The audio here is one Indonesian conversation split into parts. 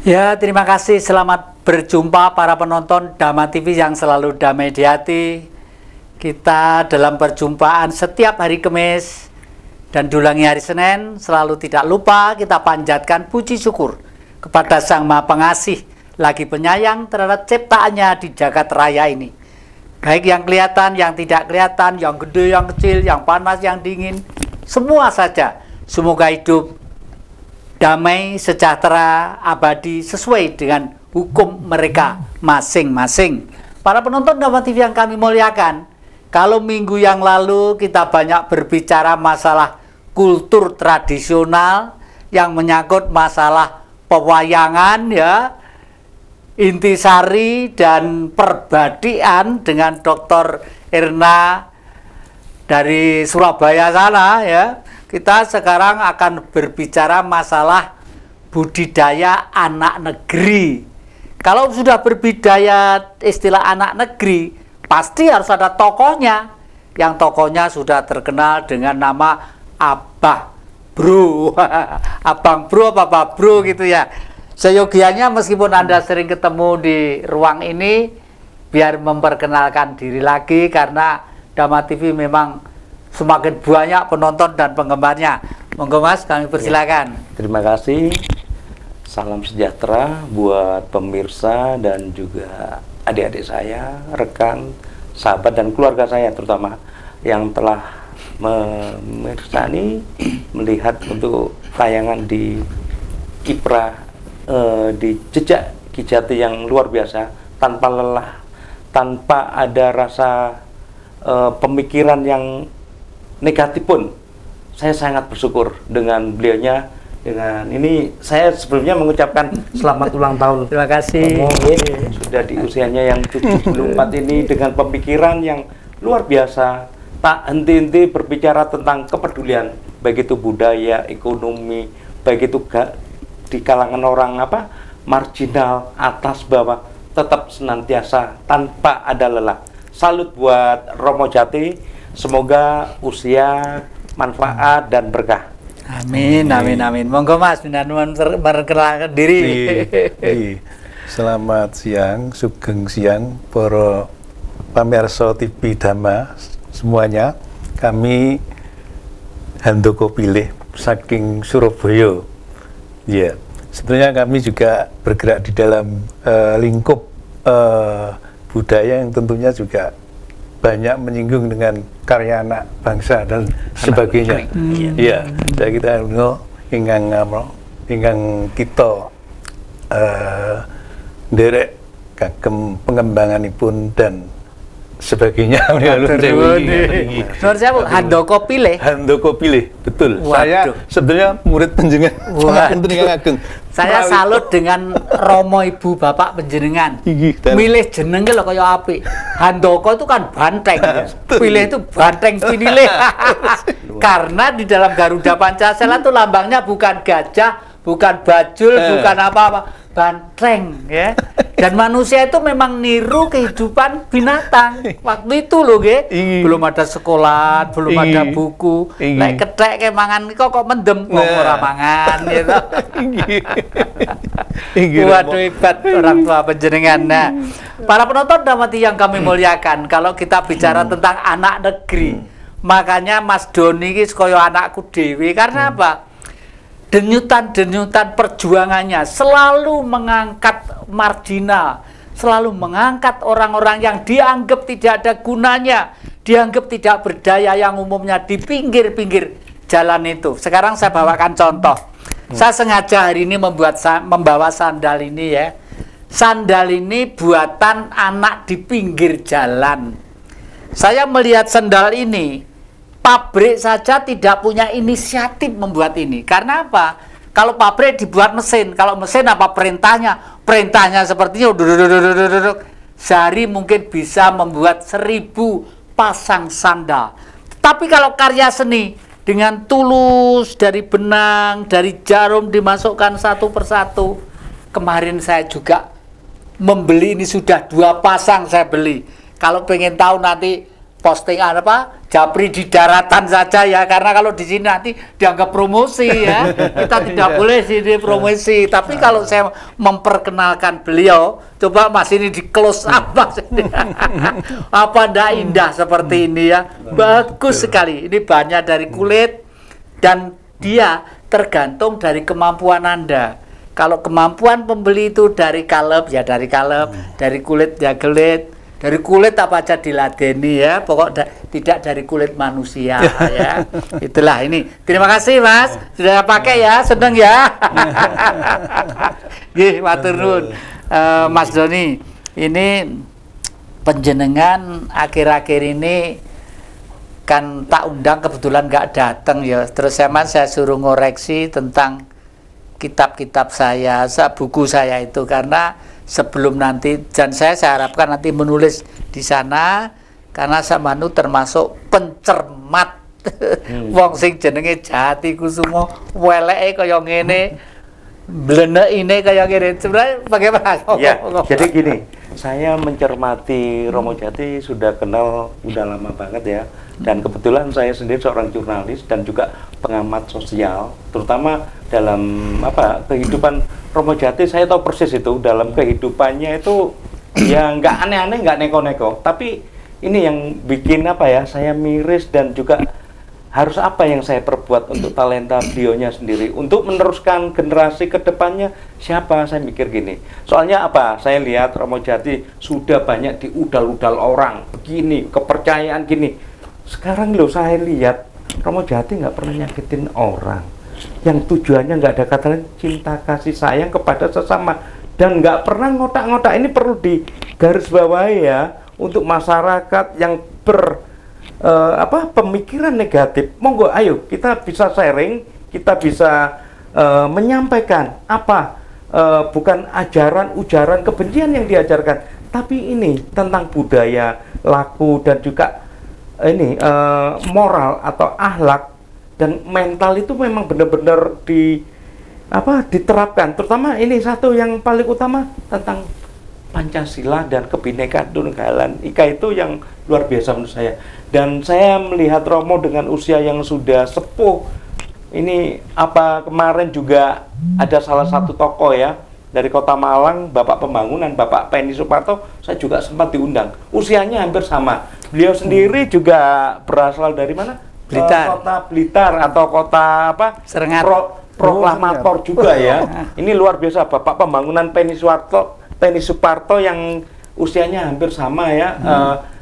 Ya, terima kasih. Selamat berjumpa para penonton Dhamma TV yang selalu damai di hati. Kita dalam perjumpaan setiap hari Kamis dan diulangi hari Senin, selalu tidak lupa kita panjatkan puji syukur kepada Sang Maha Pengasih, lagi penyayang terhadap ciptaannya di jagat raya ini. Baik yang kelihatan, yang tidak kelihatan, yang gede, yang kecil, yang panas, yang dingin, semua saja. Semoga hidup damai, sejahtera, abadi, sesuai dengan hukum mereka masing-masing. Para penonton Dhamma TV yang kami muliakan, kalau minggu yang lalu kita banyak berbicara masalah kultur tradisional yang menyangkut masalah pewayangan, ya, intisari dan perbadian dengan Dr. Irna dari Surabaya sana, ya. Kita sekarang akan berbicara masalah budidaya anak negeri. Kalau sudah berbudidaya istilah anak negeri, pasti harus ada tokohnya. Yang tokohnya sudah terkenal dengan nama Abah Bro. Abang Bro apa Abah Bro gitu ya. Seyogianya meskipun Anda sering ketemu di ruang ini, biar memperkenalkan diri lagi, karena Dhamma TV memang semakin banyak penonton dan penggemarnya. Monggo Mas, kami persilakan. Ya, terima kasih. Salam sejahtera buat pemirsa dan juga adik-adik saya, rekan, sahabat dan keluarga saya terutama yang telah memirsani, melihat untuk tayangan di Kiprah, di jejak Kijati yang luar biasa, tanpa lelah, tanpa ada rasa pemikiran yang negatif pun. Saya sangat bersyukur dengan beliaunya. Dengan ini saya sebelumnya mengucapkan selamat ulang tahun. Terima kasih. Sudah di usianya yang 74 ini dengan pemikiran yang luar biasa, tak henti-henti berbicara tentang kepedulian, baik itu budaya, ekonomi, baik itu di kalangan orang marginal, atas bawah, tetap senantiasa tanpa ada lelah. Salut buat Romo Jati. Semoga usia, manfaat, dan berkah. Amin, amin, amin. Monggo Mas, memperkenalkan diri. Selamat siang, sugeng siang, para pamirsa TV Dhamma semuanya. Kami Handoko Pilih saking Surabaya. Ya, sebenarnya kami juga bergerak di dalam lingkup budaya yang tentunya juga banyak menyinggung dengan karya anak bangsa dan sebagainya. Ya, saya kita ingkang kita nderek kagem pengembanganipun dan sebagainya. Handoko Pilih. Handoko Pilih, betul. Waduh. Saya sebenarnya murid panjenengan. Saya salut dengan Romo Ibu Bapak panjenengan. Milih jenenge lho kaya apik. Handoko itu kan banteng. Pilih itu banteng pinilih. Karena di dalam Garuda Pancasila itu lambangnya bukan gajah, bukan bajul, bukan apa-apa, banteng, ya. Dan manusia itu memang niru kehidupan binatang. Waktu itu loh, belum ada sekolah, belum ada buku. Nek kethek ke mangan kok mendem wong ora mangan gitu. Waduh, hebat orang tua panjenengan. Nah, para penonton Dhamma TV yang kami muliakan, kalau kita bicara tentang anak negeri, makanya Mas Doni iki kaya anakku dhewe. Karena apa? Denyutan-denyutan perjuangannya selalu mengangkat marginal, selalu mengangkat orang-orang yang dianggap tidak ada gunanya, dianggap tidak berdaya, yang umumnya di pinggir-pinggir jalan itu. Sekarang saya bawakan contoh. Saya sengaja hari ini membawa sandal ini, ya. Sandal ini buatan anak di pinggir jalan. Saya melihat sandal ini, pabrik saja tidak punya inisiatif membuat ini. Karena apa? Kalau pabrik dibuat mesin, kalau mesin apa perintahnya? Perintahnya sepertinya sehari mungkin bisa membuat 1000 pasang sandal. Tapi kalau karya seni dengan tulus, dari benang, dari jarum dimasukkan satu persatu. Kemarin saya juga membeli ini, sudah 2 pasang saya beli. Kalau pengen tahu nanti postingan apa Japri di daratan saja ya, karena kalau di sini nanti dianggap promosi ya. Kita tidak boleh sini promosi, tapi kalau saya memperkenalkan beliau, coba Mas ini di close up Mas ini. Apa ndak indah seperti ini ya, bagus sekali. Ini bahannya dari kulit dan dia tergantung dari kemampuan Anda. Kalau kemampuan pembeli itu dari kaleb ya dari kaleb, dari kulit ya kulit. Dari kulit apa aja diladeni ya, tidak dari kulit manusia ya. Itulah ini. Terima kasih Mas, sudah pakai ya, seneng ya. Nggih, matur nuwun. Mas Doni, ini penjenengan akhir-akhir ini kan tak undang kebetulan nggak datang ya. Terus saya suruh ngoreksi tentang kitab-kitab saya, buku saya itu karena sebelum nanti, dan saya harapkan nanti menulis di sana karena sampeyan termasuk pencermat wong sing jenenge Jati Kusumo weleke kaya ngene blenekine kaya ngene sebenarnya bagaimana? Ya, jadi gini, saya mencermati Romo Jati sudah kenal udah lama banget ya, dan kebetulan saya sendiri seorang jurnalis dan juga pengamat sosial, terutama dalam kehidupan Romo Jati. Saya tahu persis itu dalam kehidupannya itu ya nggak aneh-aneh, nggak neko-neko, tapi ini yang bikin saya miris dan juga harus apa yang saya perbuat untuk talenta beliaunya sendiri untuk meneruskan generasi ke depannya. Siapa saya mikir gini, soalnya saya lihat Romo Jati sudah banyak diudal-udal orang begini, kepercayaan gini. Sekarang loh saya lihat Romo Jati nggak pernah nyakitin orang, yang tujuannya nggak ada kata lain cinta kasih sayang kepada sesama, dan nggak pernah ngotak-ngotak. Ini perlu digarisbawahi ya untuk masyarakat yang pemikiran negatif. Monggo ayo kita bisa sharing, kita bisa menyampaikan bukan ajaran ujaran kebencian yang diajarkan, tapi ini tentang budaya laku dan juga ini moral atau akhlak dan mental itu memang benar-benar diterapkan. Terutama ini satu yang paling utama tentang Pancasila dan Kebinekaan Tunggalan Ika, itu yang luar biasa menurut saya. Dan saya melihat Romo dengan usia yang sudah sepuh ini, kemarin juga ada salah satu tokoh ya dari Kota Malang, Bapak Pembangunan, Bapak Penny Suparto, saya juga sempat diundang. Usianya hampir sama. Beliau sendiri juga berasal dari mana? Blitar. Kota Blitar atau kota Serengat. Proklamator juga ya. Ini luar biasa, Bapak Pembangunan Penny Suparto yang usianya hampir sama ya,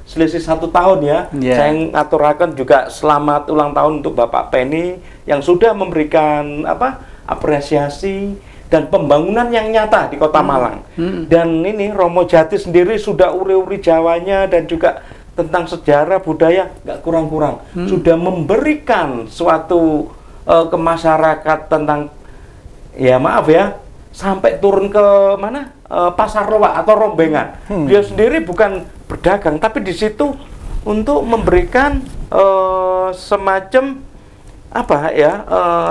selisih 1 tahun ya. Saya ngaturakan juga selamat ulang tahun untuk Bapak Penny yang sudah memberikan apresiasi dan pembangunan yang nyata di Kota Malang. Dan ini Romo Jati sendiri sudah uri-uri Jawanya dan juga tentang sejarah budaya nggak kurang-kurang, sudah memberikan suatu ke masyarakat tentang sampai turun ke mana pasar loak atau rombengan. Dia sendiri bukan berdagang, tapi di situ untuk memberikan semacam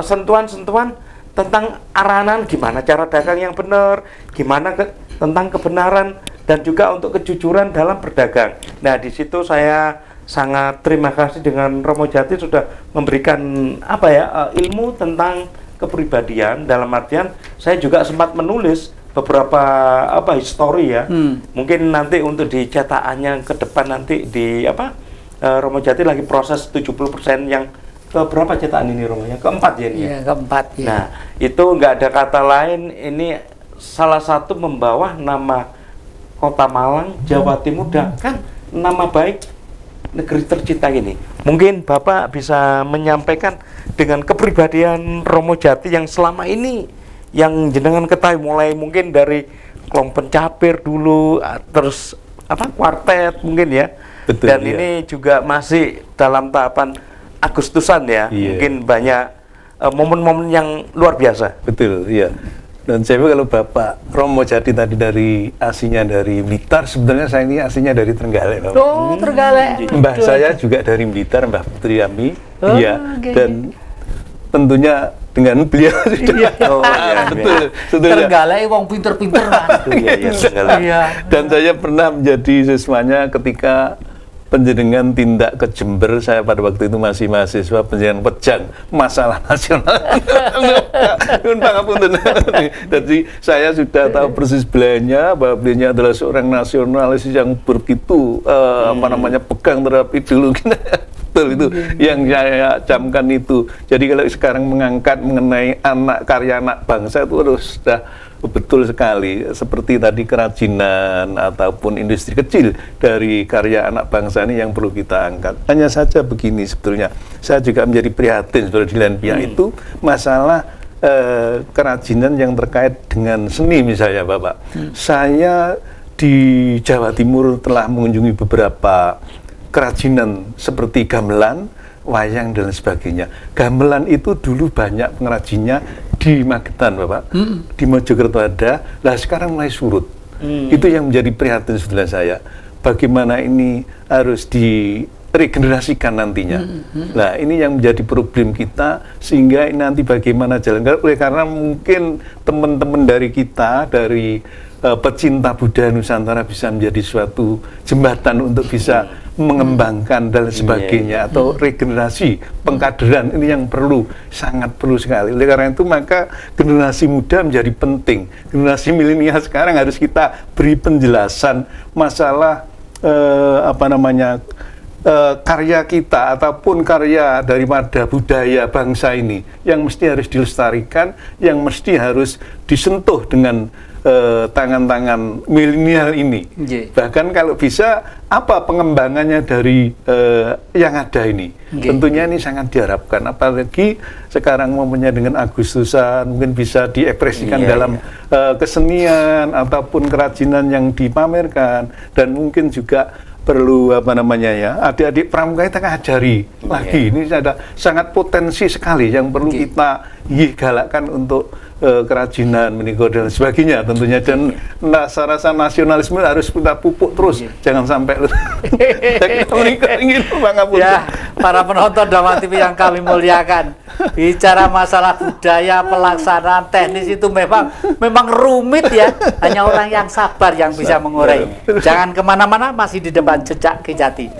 sentuhan-sentuhan tentang arahan gimana cara dagang yang benar, gimana tentang kebenaran dan juga untuk kejujuran dalam berdagang. Nah, di situ saya sangat terima kasih dengan Romo Jati sudah memberikan ilmu tentang kepribadian. Dalam artian saya juga sempat menulis beberapa histori ya. Mungkin nanti untuk dicetakannya ke depan nanti di Romo Jati lagi proses 70% yang berapa cetakan ini Romo? Yang keempat ya ini. Iya, keempat ya. Nah, itu nggak ada kata lain, ini salah satu membawa nama Kota Malang, Jawa Timur, dan kan nama baik negeri tercinta ini. Mungkin Bapak bisa menyampaikan dengan kepribadian Romo Jati yang selama ini yang jenengan ketahui, mulai mungkin dari kelompok pencapir dulu, terus kuartet mungkin ya. Betul, dan ini juga masih dalam tahapan Agustusan ya. Mungkin banyak momen-momen yang luar biasa. Betul, iya. Dan saya kalau Bapak Romo Jati tadi dari aslinya dari Blitar, sebenarnya saya ini aslinya dari Trenggalek. Oh, Trenggalek. Mbah saya juga dari Blitar, Mbah Putri Ami. Iya. Dan tentunya dengan beliau sudah. Betul. Trenggalek wong pinter-pinter Mas. Iya. Dan saya pernah menjadi siswanya ketika penjenengan tindak ke Jember, saya pada waktu itu masih mahasiswa, penjenengan pejang masalah nasional. Jadi saya sudah tahu persis beliaunya, bahwa beliaunya adalah seorang nasionalis yang begitu pegang terhadap ideologi. Betul itu yang saya camkan itu. Jadi kalau sekarang mengangkat mengenai karya anak bangsa itu harus sudah betul sekali, seperti tadi kerajinan ataupun industri kecil dari karya anak bangsa ini yang perlu kita angkat. Hanya saja begini sebetulnya, saya juga menjadi prihatin sebenarnya di lain pihak itu masalah kerajinan yang terkait dengan seni misalnya Bapak. Saya di Jawa Timur telah mengunjungi beberapa kerajinan seperti gamelan, wayang dan sebagainya. Gamelan itu dulu banyak pengrajinnya di Magetan, Bapak. Di Mojokerto ada, lah sekarang mulai surut. Itu yang menjadi prihatin sebelah saya. Bagaimana ini harus diregenerasikan nantinya. Nah, ini yang menjadi problem kita, sehingga nanti bagaimana jalan. Karena mungkin teman-teman dari kita, dari pecinta budaya Nusantara bisa menjadi suatu jembatan untuk bisa mengembangkan dan sebagainya, atau regenerasi pengkaderan ini yang sangat perlu sekali. Oleh karena itu maka generasi muda menjadi penting. Generasi milenial sekarang harus kita beri penjelasan masalah karya kita ataupun karya daripada budaya bangsa ini yang mesti harus dilestarikan, yang mesti harus disentuh dengan tangan-tangan milenial ini. Bahkan kalau bisa apa pengembangannya dari yang ada ini. Tentunya ini sangat diharapkan, apalagi sekarang momennya dengan Agustusan mungkin bisa diekspresikan dalam kesenian ataupun kerajinan yang dipamerkan, dan mungkin juga perlu adik-adik pramuka kita ajari lagi. Ini ada sangat potensi sekali yang perlu kita galakkan untuk kerajinan, menikah dan sebagainya tentunya, dan rasa nasionalisme harus kita pupuk terus, jangan sampai ya, para penonton Dhamma TV yang kami muliakan, bicara masalah budaya, pelaksanaan teknis itu memang rumit ya, hanya orang yang sabar yang bisa mengurai. Jangan kemana-mana, masih di depan Jejak Kejati.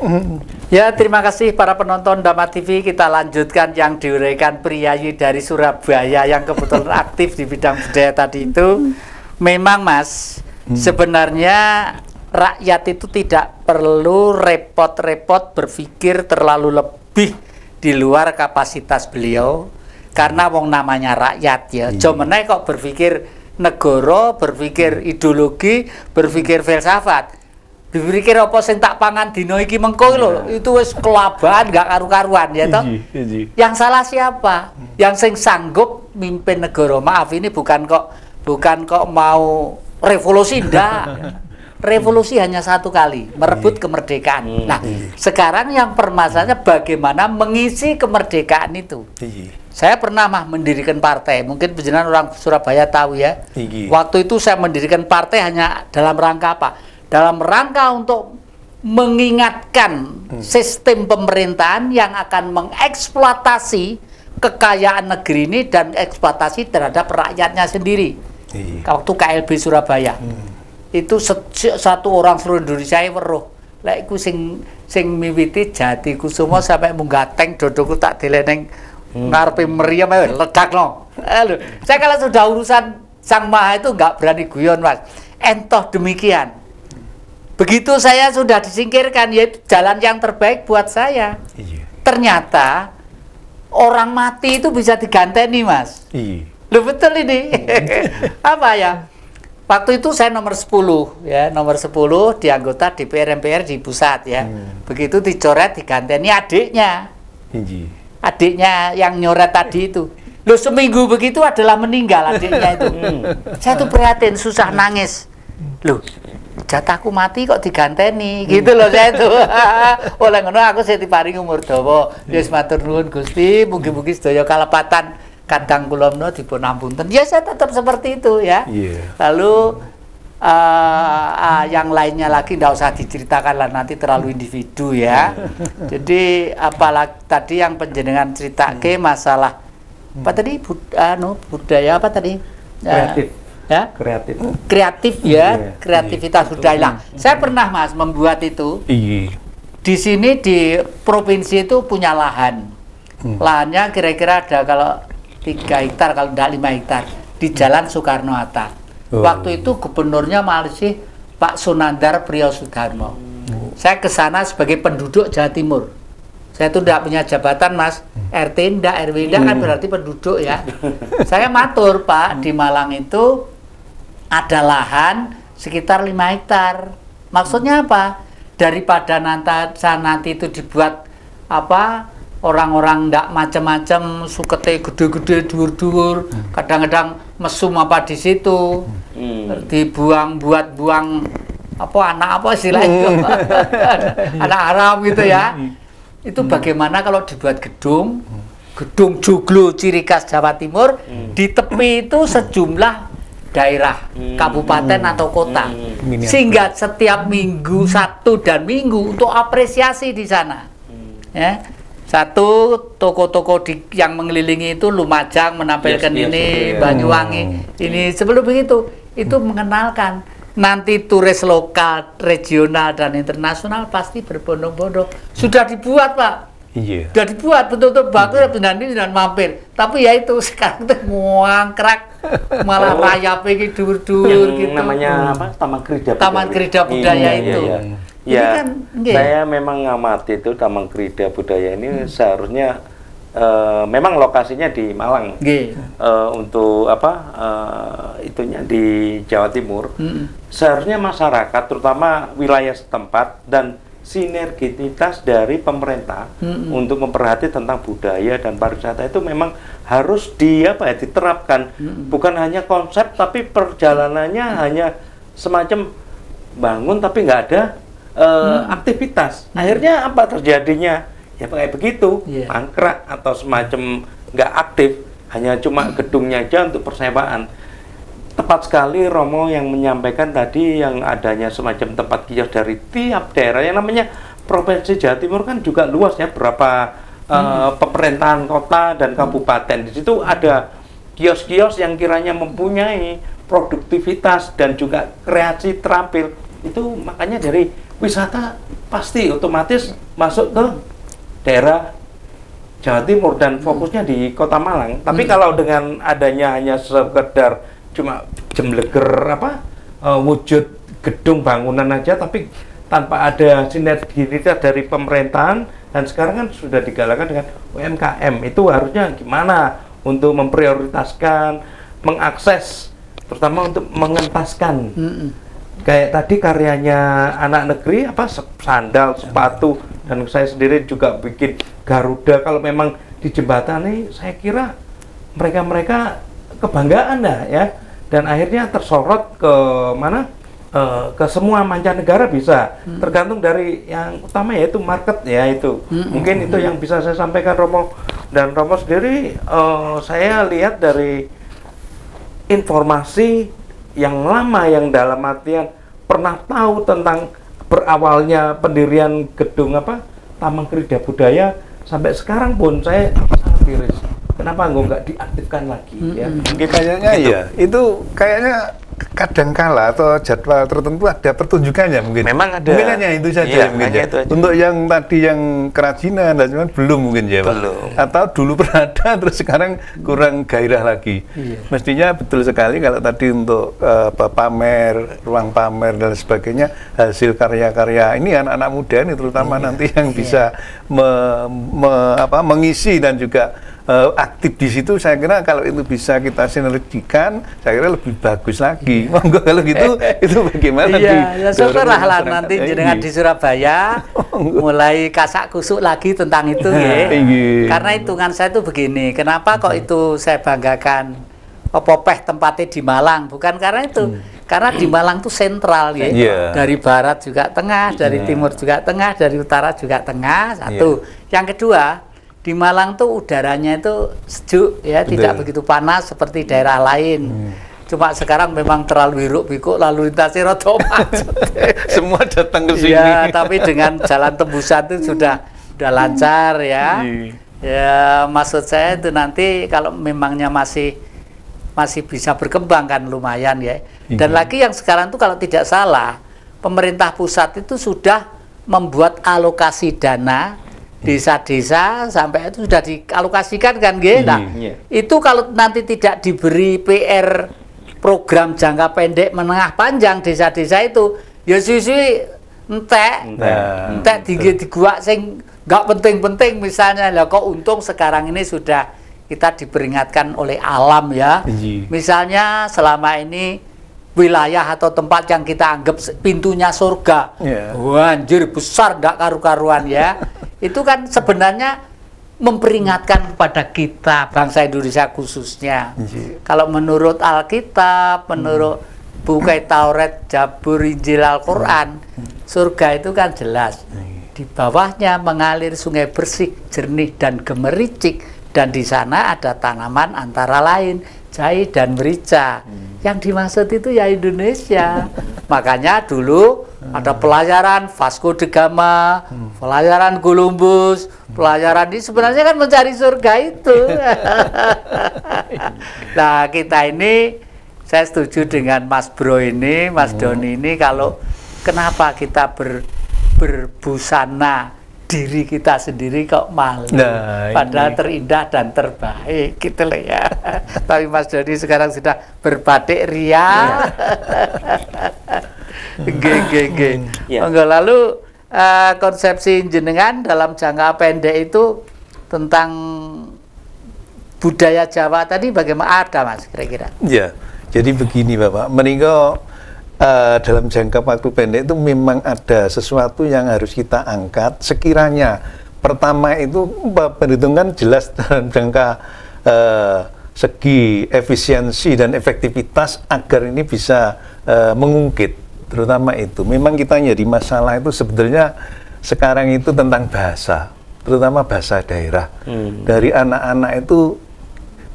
Ya, terima kasih para penonton Dhamma TV. Kita lanjutkan yang diuraikan Priyayi dari Surabaya yang kebetulan aktif di bidang budaya tadi itu. Memang Mas, sebenarnya rakyat itu tidak perlu repot-repot berpikir terlalu lebih di luar kapasitas beliau, karena wong namanya rakyat ya. Jomeneh kok berpikir negara, berpikir ideologi, berpikir filsafat. Dipikir apa sing tak pangan dino iki mengko lho, itu wis kelabahan gak karu-karuan ya toh. Yang salah siapa? Yang sing sanggup mimpin negara. Maaf, ini bukan kok mau revolusi, ndak. Revolusi hanya satu kali, merebut kemerdekaan. Nah, sekarang yang permasalahannya bagaimana mengisi kemerdekaan itu. Saya pernah mendirikan partai, mungkin penjenengan orang Surabaya tahu ya. Waktu itu saya mendirikan partai hanya dalam rangka apa? Dalam rangka untuk mengingatkan sistem pemerintahan yang akan mengeksploitasi kekayaan negeri ini dan eksploitasi terhadap rakyatnya sendiri. Waktu KLB Surabaya itu satu orang seluruh Indonesia weruh. Lek iku sing miwiti Jati Kusumo sampai munggah tank dodoku tak dileneng ngarepe meriam ledak no. Saya kalau sudah urusan Sang Maha itu nggak berani guyon Mas. Entoh demikian. Begitu saya sudah disingkirkan, yaitu jalan yang terbaik buat saya. Ternyata orang mati itu bisa diganteni Mas. Loh, betul ini. Apa ya? Waktu itu saya nomor 10 ya, nomor 10 di anggota DPR MPR di pusat ya. Begitu dicoret diganteni adiknya. Adiknya yang nyoret tadi itu. Loh, seminggu begitu adalah meninggal adiknya itu. Saya tuh prihatin, susah nangis. Loh, jatahku mati kok diganteni gitu loh saya itu. Oleh ngono aku sing diparingi umur dawa. Wis matur nuwun Gusti, mugi-mugi sedaya kalepatan kadang kula menawa dipun ampunten. Ya saya tetap seperti itu ya. Lalu yang lainnya lagi ndak usah diceritakan lah, nanti terlalu individu ya. Jadi apalagi tadi yang panjenengan ceritake masalah apa tadi budaya apa tadi? Kreatif. Ya? Kreatif ya, kreativitas budaya. Saya pernah Mas membuat itu. di sini di provinsi itu punya lahan. Lahannya kira-kira ada kalau 3 hektar, kalau tidak 5 hektar di Jalan Soekarno-Hatta. Waktu itu gubernurnya masih Pak Sunandar Priyosudarmo. Saya ke sana sebagai penduduk Jawa Timur. Saya itu tidak punya jabatan, Mas. RT ndak, RW ndak, kan berarti penduduk ya. Saya matur, Pak, di Malang itu ada lahan sekitar 5 hektar. Maksudnya apa? Daripada nanti itu dibuat apa, orang-orang ndak macam-macam, sukete gede-gede, dur-dur, kadang-kadang mesum apa di situ, dibuang apa anak apa istilahnya, anak haram gitu ya. Itu bagaimana kalau dibuat gedung joglo ciri khas Jawa Timur, di tepi itu sejumlah daerah, kabupaten atau kota, sehingga setiap minggu, Sabtu dan Minggu untuk apresiasi di sana. Ya. Satu, toko-toko yang mengelilingi itu Lumajang menampilkan ini, Banyuwangi ini. Sebelum begitu, itu mengenalkan. Nanti turis lokal, regional dan internasional pasti berbondong-bondong. Sudah dibuat, Pak. Iya. Sudah dibuat betul-betul bagus, dan mampir. Tapi ya itu sekarang itu ngangkrak, malah rayap ini dur-dur gitu. Namanya apa? Taman Krida Budaya itu. Ya, kan, saya memang ngamati itu Taman Krida Budaya ini seharusnya memang lokasinya di Malang. Untuk apa? Itunya di Jawa Timur. Seharusnya masyarakat, terutama wilayah setempat dan sinergisitas dari pemerintah untuk memperhatikan tentang budaya dan pariwisata itu memang harus diterapkan. Bukan hanya konsep, tapi perjalanannya hanya semacam bangun tapi nggak ada aktivitas. Akhirnya apa terjadinya? Ya kayak begitu, mangkrak atau semacam nggak aktif, hanya cuma gedungnya aja untuk persewaan. Tepat sekali Romo yang menyampaikan tadi, yang adanya semacam tempat kios dari tiap daerah. Yang namanya Provinsi Jawa Timur kan juga luas ya, berapa pemerintahan kota dan kabupaten. Di situ ada kios-kios yang kiranya mempunyai produktivitas dan juga kreasi terampil. Itu makanya dari wisata pasti otomatis masuk ke daerah Jawa Timur dan fokusnya di Kota Malang. Tapi kalau dengan adanya hanya sekedar cuma jembleger wujud gedung bangunan aja, tapi tanpa ada sinergisitas dari pemerintahan, dan sekarang kan sudah digalakan dengan UMKM, itu harusnya gimana untuk memprioritaskan, mengakses, terutama untuk mengentaskan. Kayak tadi karyanya anak negeri sandal, sepatu, dan saya sendiri juga bikin Garuda. Kalau memang di jembatan ini, saya kira mereka kebanggaan ya. Dan akhirnya tersorot ke mana? Ke semua mancanegara bisa. Tergantung dari yang utama yaitu market ya itu. Mungkin itu yang bisa saya sampaikan Romo. Dan Romo sendiri saya lihat dari informasi yang lama, yang dalam artian pernah tahu tentang berawalnya pendirian gedung Taman Krida Budaya, sampai sekarang pun saya sangat miris. Kenapa nggak diaktifkan lagi? Ya, mungkin kayaknya gitu. Ya, itu kayaknya kadangkala atau jadwal tertentu ada pertunjukannya mungkin. Memang ada. Mungkin hanya itu saja mungkin ya. Itu aja. Untuk yang tadi yang kerajinan dan cuman belum mungkin ya, Pak. Belum. Atau dulu pernah ada terus sekarang kurang gairah lagi. Mestinya betul sekali kalau tadi untuk pamer, ruang pamer dan sebagainya, hasil karya-karya ini anak-anak muda ini terutama nanti yang bisa mengisi dan juga aktif di situ. Saya kira kalau itu bisa kita sinergikan, saya kira lebih bagus lagi. Monggo kalau gitu itu bagaimana? Ya syukurlah lah nanti jenengan di Surabaya mulai kasak kusuk lagi tentang itu ya. Karena hitungan saya itu begini, kenapa kok itu saya banggakan Popeh tempatnya di Malang, bukan karena itu. Karena di Malang itu sentral ya. Dari barat juga tengah, dari timur juga tengah, dari utara juga tengah. Satu. Yang kedua, di Malang tuh udaranya itu sejuk ya, tidak begitu panas seperti daerah lain. Cuma sekarang memang terlalu hiruk pikuk, lalu lintasnya rada macet. Semua datang ke sini. Ya, tapi dengan jalan tembusan itu sudah lancar ya. Ya, maksud saya itu nanti kalau memangnya masih bisa berkembang kan lumayan ya. Dan lagi yang sekarang tuh kalau tidak salah, pemerintah pusat itu sudah membuat alokasi dana desa-desa sampai itu sudah dialokasikan kan nggih. Nah, itu kalau nanti tidak diberi PR program jangka pendek menengah panjang desa-desa itu ya suwi-suwi entek diguak sing nggak penting-penting misalnya. Lah kok untung sekarang ini sudah kita diperingatkan oleh alam ya. Misalnya selama ini wilayah atau tempat yang kita anggap pintunya surga, wah anjir besar nggak karu-karuan ya. Itu kan sebenarnya memperingatkan kepada kita bangsa Indonesia khususnya. Kalau menurut Alkitab, menurut buku Taurat, Zabur, Injil, Al-Quran, surga itu kan jelas. Di bawahnya mengalir sungai bersih, jernih dan gemericik, dan di sana ada tanaman antara lain jahe dan merica. Yang dimaksud itu ya Indonesia. Makanya dulu ada pelajaran Vasco da Gama, pelajaran Columbus, pelajaran ini sebenarnya kan mencari surga itu. Nah, kita ini saya setuju dengan Mas Bro ini, Mas Doni ini, kalau kenapa kita berbusana diri kita sendiri kok malu, padahal terindah dan terbaik gitu loh ya. Tapi Mas Doni sekarang sudah berbatik ria. Enggak, lalu konsepsi jenengan dalam jangka pendek itu tentang budaya Jawa tadi bagaimana ada Mas kira-kira? Ya, jadi begini Bapak, meninggal dalam jangka waktu pendek itu memang ada sesuatu yang harus kita angkat. Sekiranya pertama itu perhitungan jelas dalam jangka segi efisiensi dan efektivitas agar ini bisa mengungkit, terutama itu. Memang kita jadi masalah itu sebetulnya sekarang itu tentang bahasa, terutama bahasa daerah. Dari anak-anak itu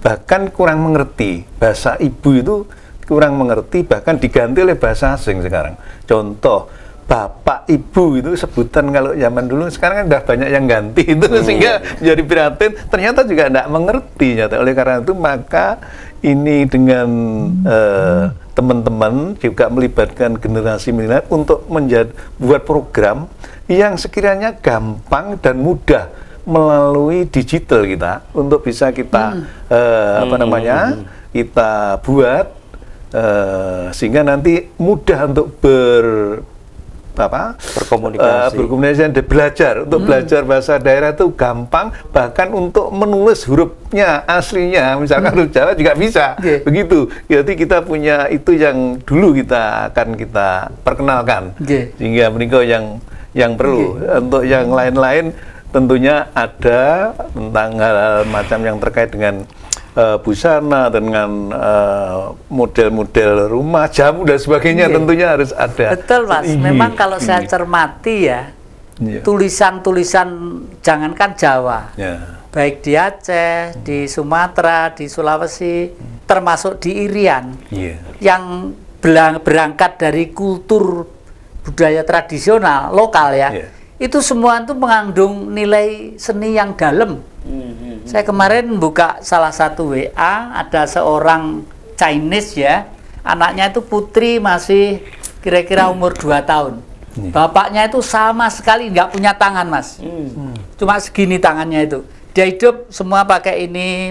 bahkan kurang mengerti bahasa ibu itu, kurang mengerti, bahkan diganti oleh bahasa asing sekarang. Contoh, bapak ibu itu sebutan kalau zaman dulu, sekarang kan udah banyak yang ganti itu, sehingga jadi prihatin, ternyata juga tidak mengerti. Oleh karena itu maka ini dengan teman-teman juga melibatkan generasi milenial untuk buat program yang sekiranya gampang dan mudah melalui digital kita, untuk bisa kita kita buat sehingga nanti mudah untuk berkomunikasi dan belajar. Untuk belajar bahasa daerah itu gampang, bahkan untuk menulis hurufnya aslinya, misalkan huruf Jawa juga bisa. Begitu. Jadi kita punya itu yang dulu kita akan kita perkenalkan. Sehingga menikah yang perlu. Untuk yang lain-lain tentunya ada tentang hal-hal macam yang terkait dengan busana, dengan model-model rumah, jamu dan sebagainya, tentunya harus ada. Betul Mas, memang kalau saya cermati ya, tulisan-tulisan jangankan Jawa, baik di Aceh, di Sumatera, di Sulawesi, termasuk di Irian, yang berangkat dari kultur budaya tradisional lokal ya, itu semua itu mengandung nilai seni yang dalam. Saya kemarin buka salah satu WA, ada seorang Chinese ya, anaknya itu putri, masih kira-kira umur 2 tahun. Bapaknya itu sama sekali nggak punya tangan Mas, cuma segini tangannya itu. Dia hidup semua pakai ini.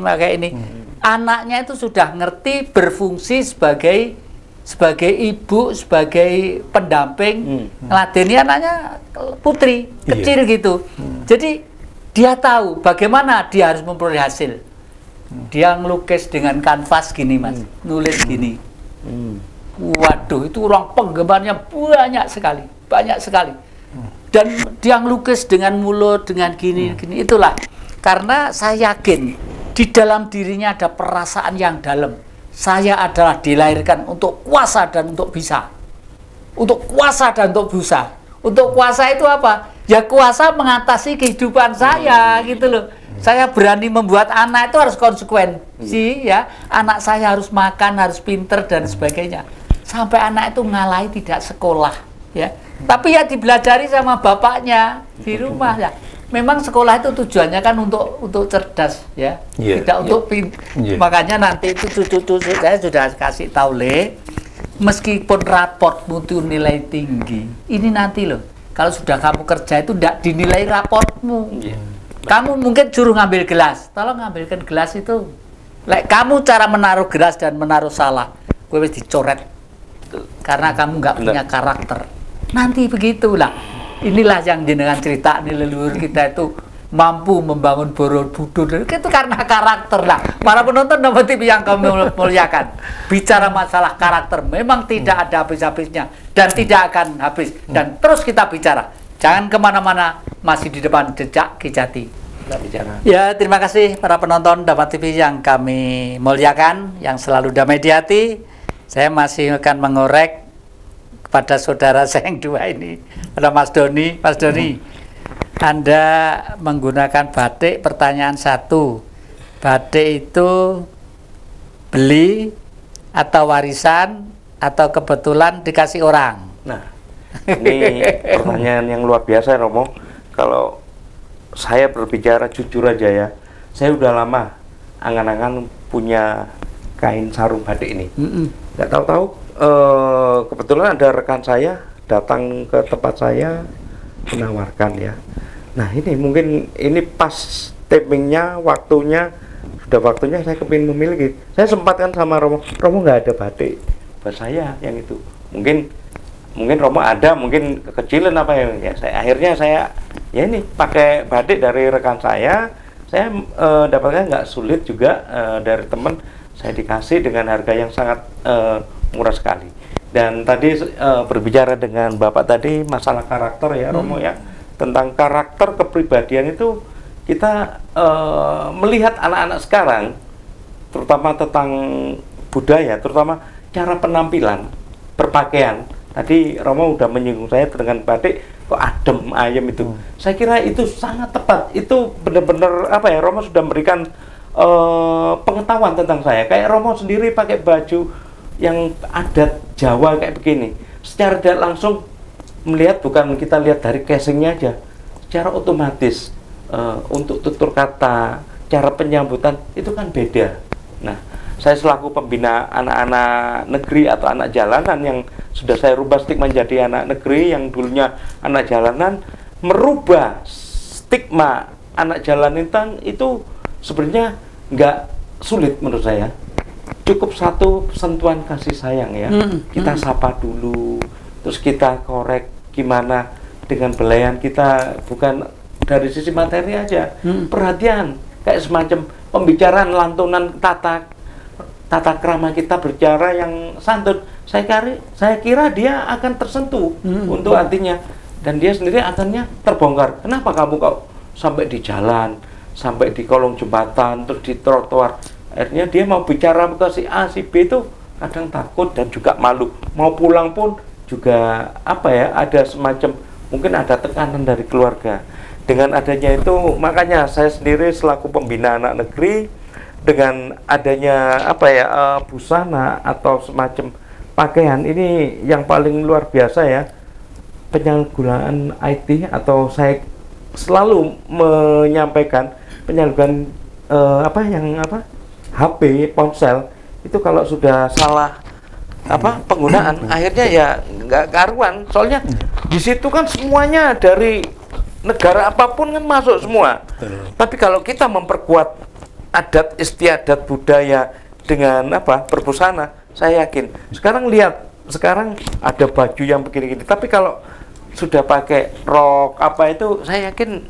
Anaknya itu sudah ngerti berfungsi sebagai ibu, sebagai pendamping, ngeladeni anaknya putri kecil gitu. Jadi dia tahu bagaimana dia harus memperoleh hasil. Dia ngelukis dengan kanvas gini Mas, nulis gini. Waduh, itu orang penggemarnya banyak sekali. Dan dia ngelukis dengan mulut, dengan gini. Itulah, karena saya yakin di dalam dirinya ada perasaan yang dalam. Saya adalah dilahirkan untuk kuasa dan untuk bisa. Untuk kuasa dan untuk bisa. Untuk kuasa itu apa? Ya kuasa mengatasi kehidupan saya gitu loh. Saya berani membuat anak itu harus konsekuensi ya. Anak saya harus makan, harus pinter dan sebagainya. Sampai anak itu ngalahi tidak sekolah ya. Tapi ya dibelajari sama bapaknya di rumah ya. Memang sekolah itu tujuannya kan untuk cerdas ya. Tidak untuk makanya nanti itu cucu-cucu saya sudah kasih tahu meskipun raport mutu nilai tinggi. Ini nanti loh, Kalau sudah kamu kerja itu tidak dinilai raportmu. Iya. Kamu mungkin suruh ngambil gelas, tolong ngambilkan gelas itu. Lek kamu cara menaruh gelas dan menaruh salah, gue wis dicoret. Karena kamu nggak punya karakter. Nanti begitulah. Inilah yang jenengan cerita nih, leluhur kita itu mampu membangun Borobudur. Itu karena karakter lah. Para penonton Nova TV yang kami muliakan, bicara masalah karakter memang tidak ada habis-habisnya dan tidak akan habis. Dan terus kita bicara. Jangan kemana-mana, masih di depan Jejak Kijati. Ya, terima kasih para penonton Nova TV yang kami muliakan, yang selalu damai di hati. Saya masih akan mengorek kepada saudara saya yang dua ini, ada Mas Doni. Mas Doni, Anda menggunakan batik, pertanyaan satu, batik itu beli atau warisan atau kebetulan dikasih orang? Nah, ini pertanyaan yang luar biasa, Romo. Kalau saya berbicara jujur aja ya, saya udah lama angan-angan punya kain sarung batik ini. Nggak tahu-tahu kebetulan ada rekan saya datang ke tempat saya menawarkan ya. Nah ini mungkin ini pas timingnya, waktunya sudah waktunya saya kepingin memiliki. Saya sempatkan sama Romo nggak ada batik buat saya yang itu. Mungkin Romo ada, mungkin kekecilan apa ya. Akhirnya saya ya ini pakai batik dari rekan saya. Saya dapatnya nggak sulit juga dari teman. Saya dikasih dengan harga yang sangat murah sekali. Dan tadi berbicara dengan Bapak tadi masalah karakter ya Romo ya, tentang karakter kepribadian itu kita melihat anak-anak sekarang, terutama tentang budaya, terutama cara penampilan, berpakaian. Tadi Romo udah menyinggung saya dengan batik kok adem ayem itu. Saya kira itu sangat tepat. Itu benar-benar apa ya, Romo sudah memberikan pengetahuan tentang saya. Kayak Romo sendiri pakai baju yang adat Jawa kayak begini, secara tidak langsung melihat, bukan kita lihat dari casingnya aja, secara otomatis untuk tutur kata, cara penyambutan itu kan beda. Nah, saya selaku pembina anak-anak negeri atau anak jalanan yang sudah saya rubah stigma menjadi anak negeri yang dulunya anak jalanan, merubah stigma anak jalanan itu sebenarnya nggak sulit menurut saya. Cukup satu sentuhan kasih sayang ya. Kita sapa dulu, terus kita korek gimana dengan belayan kita, bukan dari sisi materi aja. Perhatian, kayak semacam pembicaraan, lantunan, tata krama kita berbicara yang santun. Saya kira dia akan tersentuh untuk hatinya, dan dia sendiri akhirnya terbongkar. Kenapa kamu kok sampai di jalan, sampai di kolong jembatan, terus di trotoar? Akhirnya dia mau bicara ke si A, si B itu kadang takut dan juga malu. Mau pulang pun juga apa ya, ada semacam mungkin ada tekanan dari keluarga. Dengan adanya itu, makanya saya sendiri selaku pembina anak negeri, dengan adanya apa ya, busana atau semacam pakaian ini yang paling luar biasa ya, penyalahgunaan IT, atau saya selalu menyampaikan penyalahgunaan HP, ponsel itu kalau sudah salah penggunaan, akhirnya ya nggak karuan. Soalnya di situ kan semuanya dari negara apapun kan masuk semua. Tapi kalau kita memperkuat adat istiadat budaya dengan berbusana, saya yakin. Sekarang ada baju yang begini-gini. Tapi kalau sudah pakai rok itu, saya yakin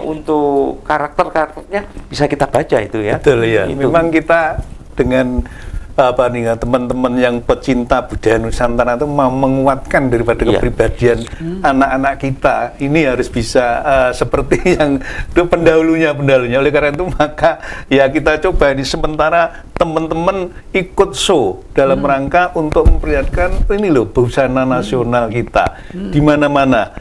untuk karakternya bisa kita baca itu ya. Betul ya. Itu. Memang kita dengan teman-teman yang pecinta budaya Nusantara itu mau menguatkan daripada kepribadian anak-anak kita. Ini harus bisa seperti yang pendahulunya. Oleh karena itu maka ya kita coba ini sementara teman-teman ikut show dalam rangka untuk memperlihatkan ini loh busana nasional kita di mana-mana.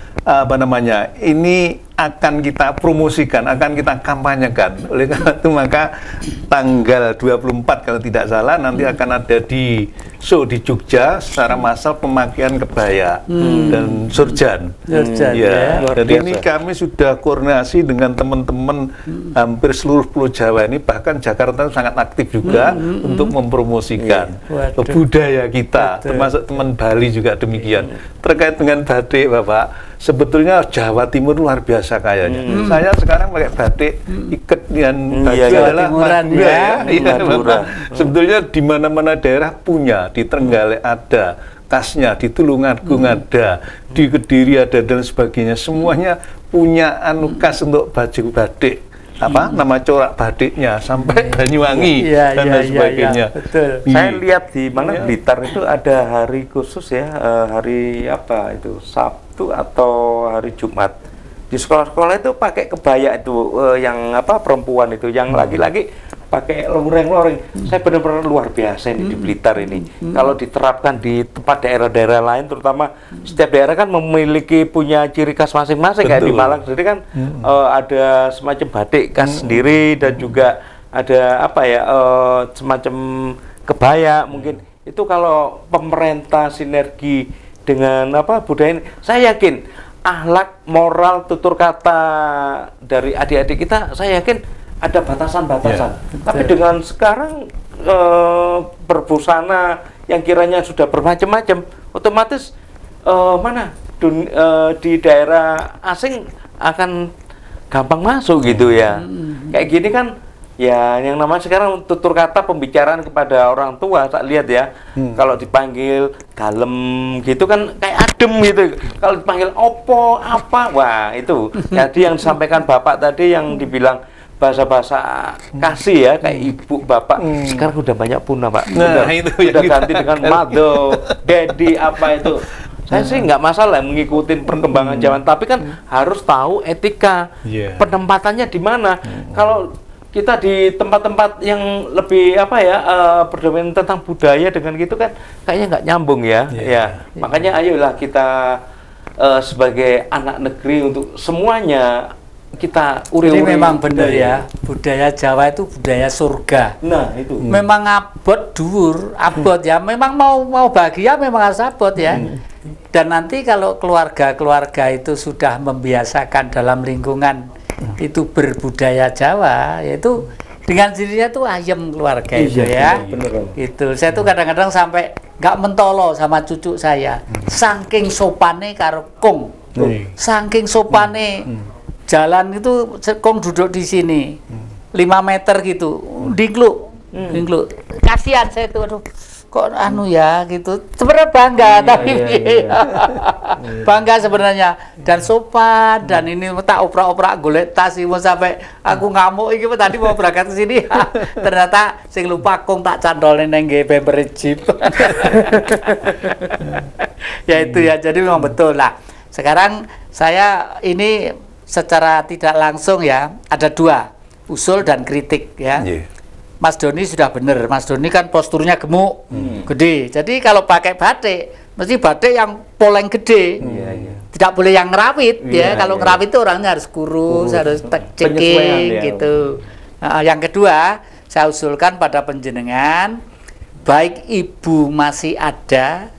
Ini akan kita promosikan, akan kita kampanyekan. Oleh karena itu maka tanggal 24 kalau tidak salah nanti akan ada di show di Jogja secara massal pemakaian kebaya dan surjan. Ya. Jadi ini kami sudah koordinasi dengan teman-teman hampir seluruh Pulau Jawa ini, bahkan Jakarta sangat aktif juga untuk mempromosikan budaya kita, termasuk teman Bali juga demikian. Terkait dengan batik, Bapak, sebetulnya Jawa Timur luar biasa kayanya. Saya sekarang pakai batik ikat dengan baju iya, adalah Timuran, Madura ya. ya. Iya, Madura. memang. Sebetulnya di mana-mana daerah punya, di Trenggalek ada, khasnya di Tulungagung ada, di Kediri ada dan sebagainya. Semuanya punya anu khas untuk baju batik. Apa nama corak batiknya sampai Banyuwangi Iya, dan iya, lain iya, sebagainya. iya, betul. Saya lihat di mana Iya. Blitar itu ada hari khusus ya, hari apa itu, Sabtu atau hari Jumat. Di sekolah-sekolah itu pakai kebaya itu, yang apa perempuan itu, yang laki-laki pakai loreng-loreng. Saya benar-benar luar biasa ini di Blitar ini. Kalau diterapkan di tempat daerah-daerah lain, terutama setiap daerah kan memiliki punya ciri khas masing-masing. Kayak di Betul. Malang sendiri kan ada semacam batik khas sendiri dan juga ada apa ya, semacam kebaya mungkin. Itu kalau pemerintah sinergi dengan apa budaya ini, saya yakin akhlak, moral, tutur kata dari adik-adik kita, saya yakin ada batasan-batasan. Tapi dengan sekarang berbusana yang kiranya sudah bermacam-macam, otomatis di daerah asing akan gampang masuk gitu ya. Kayak gini kan ya, yang namanya sekarang tutur kata pembicaraan kepada orang tua, tak lihat ya. Kalau dipanggil dalem gitu kan kayak adem gitu. Kalau dipanggil opo apa, wah itu. Jadi yang disampaikan Bapak tadi yang dibilang bahasa-bahasa kasih ya, kayak ibu, bapak, sekarang udah banyak punah Pak. Nah, itu yang udah kita- ganti dengan mother, daddy, apa itu. Saya sih nggak masalah mengikuti perkembangan zaman, tapi kan harus tahu etika, Iya. penempatannya di mana. Kalau kita di tempat-tempat yang lebih apa ya, berdomain tentang budaya dengan gitu kan kayaknya nggak nyambung ya. Ya, makanya ayolah kita sebagai anak negeri untuk semuanya kita Jadi uri-uri memang benar budaya. ya, budaya Jawa itu budaya surga. Nah, itu. Memang abot dhuwur, abot ya. Memang mau bahagia memang harus abot ya. Dan nanti kalau keluarga-keluarga itu sudah membiasakan dalam lingkungan itu berbudaya Jawa, yaitu dengan dirinya tuh ayem keluarga itu ya. bener. Itu saya tuh kadang-kadang sampai nggak mentolo sama cucu saya. Saking sopane karo kong. Saking sopane jalan itu kong duduk di sini 5 meter gitu, dingkluk. Kasihan saya tuh, aduh, kok anu ya gitu. Sebenarnya bangga, tapi bangga sebenarnya, dan sopan, dan ini tak oprak-oprak golek tas ini sampai aku ngamuk iki tadi mau berangkat ke sini. Ternyata sing lupa kong tak cantolin nang nggih bemper jeep. Ya itu ya, jadi memang betul lah. Sekarang saya ini secara tidak langsung ya, ada 2, usul dan kritik ya. Mas Doni sudah benar, Mas Doni kan posturnya gemuk, gede. Jadi kalau pakai batik, mesti batik yang poleng gede. Tidak boleh yang ngerawit ya. Kalau ngerawit itu orangnya harus kurus, harus Penyesuaian, ceking ya. gitu. Nah, yang kedua, saya usulkan pada penjenengan, baik ibu masih ada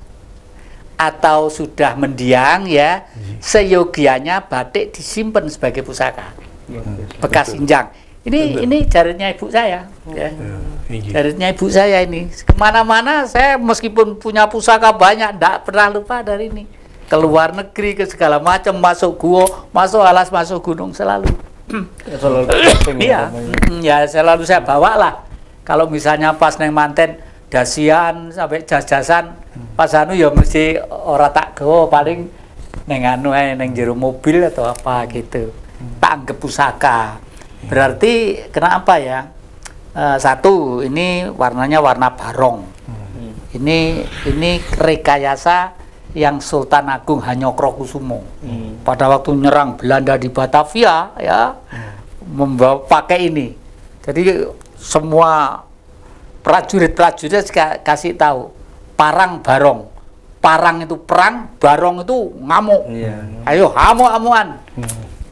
atau sudah mendiang ya, seyogianya batik disimpan sebagai pusaka bekas injang. Ini jaritnya ibu saya ya. Jaritnya ibu saya ini kemana-mana saya meskipun punya pusaka banyak tidak pernah lupa dari ini. Keluar negeri ke segala macam, masuk gua, masuk alas, masuk gunung selalu. Iya, ya selalu saya bawa lah. Kalau misalnya pas neng manten dasian sampai jas-jasan, pas anu ya mesti ora tak gawa, paling neng anu neng jero mobil atau apa gitu. Tak anggap pusaka. Berarti kenapa ya? Satu, ini warnanya warna barong. Ini rekayasa yang Sultan Agung Hanyokrokusumo pada waktu nyerang Belanda di Batavia ya, membawa pakai ini. Jadi semua prajurit-prajurit kasih tahu parang barong. Parang itu perang, barong itu ngamuk. Ayo hamuk-hamuan.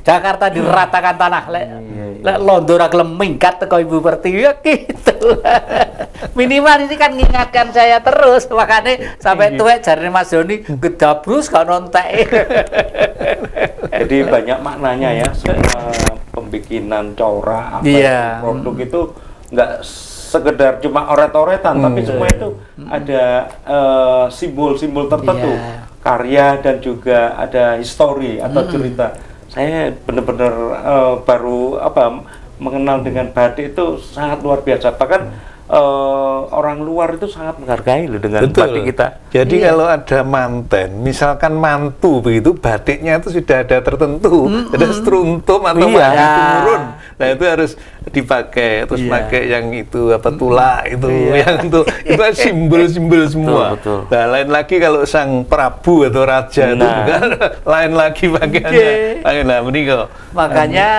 Jakarta diratakan tanah, lek Londo ra gelem minggat teko Ibu Pertiwi ya gitu. Minimal ini kan mengingatkan saya terus, makanya sampai tuwek jarine Mas Doni gedabrus gak nontek. Jadi banyak maknanya ya, semua pembikinan corak apa Iya. produk itu nggak sekedar cuma oret-oretan, tapi semua itu ada simbol-simbol tertentu. Iya. karya dan juga ada histori atau cerita. Saya benar-benar baru mengenal dengan batik itu sangat luar biasa. Bahkan orang luar itu sangat menghargai loh dengan batik kita. Jadi kalau ada manten, misalkan mantu begitu, batiknya itu sudah ada tertentu, ada struntum atau mantu turun. Nah itu harus dipakai, terus pakai yang itu tulak itu, yang itu simbol-simbol semua. Betul. Nah lain lagi kalau sang prabu atau raja itu bukan lain lagi pakaiannya. Nah menikah. Makanya